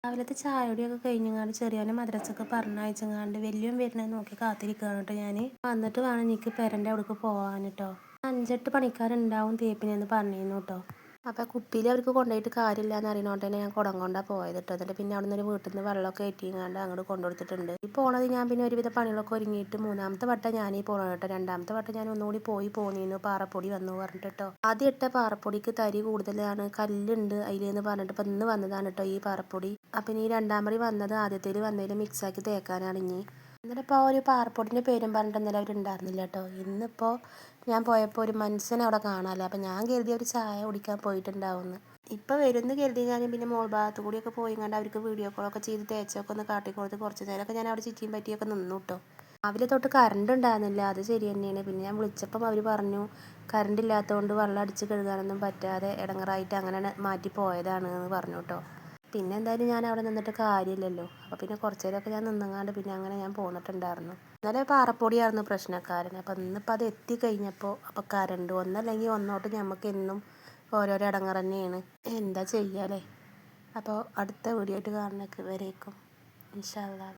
രാവിലത്തെ ചായകുടിയൊക്കെ കഴിഞ്ഞങ്ങാണ്ട് ചെറിയോനെ മദ്രസക്ക് പറഞ്ഞയച്ചങ്ങാണ്ട് വലിയോൻ വരുന്നത് നോക്കി കാത്തിരിക്കുകയാണ് കേട്ടോ ഞാൻ. വന്നിട്ട് വേണം എനിക്ക് പെരൻ്റെ അവിടേക്ക് പോകാൻ കേട്ടോ. 5-8 പണിക്കാരുണ്ടാവും തേപ്പിനെന്ന് പറഞ്ഞിരുന്നു കേട്ടോ. അപ്പോൾ കുപ്പിയിൽ അവർക്ക് കൊണ്ടുപോയിട്ട് കാര്യമില്ല എന്ന് അറിയണോണ്ട് തന്നെ ഞാൻ കുടം കൊണ്ടാണ് പോയത് കേട്ടോ. എന്നിട്ട് പിന്നെ അവിടെ നിന്ന് വീട്ടിൽ നിന്ന് വെള്ളമൊക്കെ ഏറ്റിങ്ങാണ്ട് അങ്ങോട്ട് കൊണ്ടുകൊടുത്തിട്ടുണ്ട്. ഈ പോണത് ഞാൻ പിന്നെ ഒരുവിധ പണികളൊക്കെ ഒരുങ്ങിയിട്ട് 3-ാമത്തെ വട്ടം ഞാനീ പോകണം കേട്ടോ. 2-ാമത്തെ വട്ടം ഞാൻ ഒന്നുകൂടി പോന്നിരുന്നു പാറപ്പൊടി വന്നു പറഞ്ഞിട്ട് കേട്ടോ. ആദ്യം ഇട്ട പാറപ്പൊടിക്ക് തരി കൂടുതലാണ്, കല്ലുണ്ട് അതിലെന്ന് പറഞ്ഞിട്ട് ഇപ്പം ഇന്ന് വന്നതാണ് കേട്ടോ ഈ പാറപ്പൊടി. അപ്പം ഇനി 2-ാം പടി വന്നത് ആദ്യത്തേൽ വന്നതിൽ മിക്സാക്കി തേക്കാനാണ് ഇനി. എന്നിട്ടിപ്പോൾ ഒരു പാറപ്പൊടിൻ്റെ പേരും പറഞ്ഞിട്ട് ഇന്നലെ അവരുണ്ടായിരുന്നില്ല കേട്ടോ. ഇന്നിപ്പോൾ ഞാൻ പോയപ്പോൾ ഒരു മനുഷ്യനെ അവിടെ കാണാമല്ലോ. അപ്പം ഞാൻ കരുതി ഒരു ചായ കുടിക്കാൻ പോയിട്ടുണ്ടാവുമെന്ന്. ഇപ്പം വരുമെന്ന് കരുതി ഞാൻ പിന്നെ മോൾ ഭാഗത്തു കൂടിയൊക്കെ പോയി കണ്ട് അവർക്ക് വീഡിയോ കോളൊക്കെ ചെയ്ത് തേച്ചൊക്കെ ഒന്ന് കാട്ടിക്കൊടുത്ത് കുറച്ച് നേരമൊക്കെ ഞാൻ അവിടെ ചുറ്റിയും പറ്റിയൊക്കെ നിന്നു കേട്ടോ. രാവിലെ തൊട്ട് കറണ്ട് ഉണ്ടായിരുന്നില്ല, അത് ശരി തന്നെയാണ്. പിന്നെ ഞാൻ വിളിച്ചപ്പം അവർ പറഞ്ഞു കറണ്ട് ഇല്ലാത്തതുകൊണ്ട് വെള്ളം അടിച്ച് കഴുകാനൊന്നും പറ്റാതെ ഇടങ്ങറായിട്ട് അങ്ങനെ മാറ്റി പോയതാണ് എന്ന് പറഞ്ഞു കേട്ടോ. പിന്നെ എന്തായാലും ഞാൻ അവിടെ നിന്നിട്ട് കാര്യമില്ലല്ലോ. അപ്പോൾ പിന്നെ കുറച്ച് നേരമൊക്കെ ഞാൻ നിന്നങ്ങാണ്ട് പിന്നെ അങ്ങനെ ഞാൻ പോന്നിട്ടുണ്ടായിരുന്നു. ഇന്നലെ പാറപ്പൊടിയായിരുന്നു പ്രശ്നക്കാരൻ. അപ്പം ഇന്നിപ്പോൾ അത് എത്തിക്കഴിഞ്ഞപ്പോൾ അപ്പോൾ കറണ്ട് ഒന്നല്ലെങ്കിൽ ഒന്നോട്ട് നമുക്ക് എന്നും ഓരോരോ ഇടങ്ങറ് തന്നെയാണ്. എന്താ ചെയ്യാല്ലേ. അപ്പോൾ അടുത്ത വീഡിയോ ആയിട്ട് കാണുന്നേക്ക് വരേക്കും ഇൻഷാ അല്ലാ.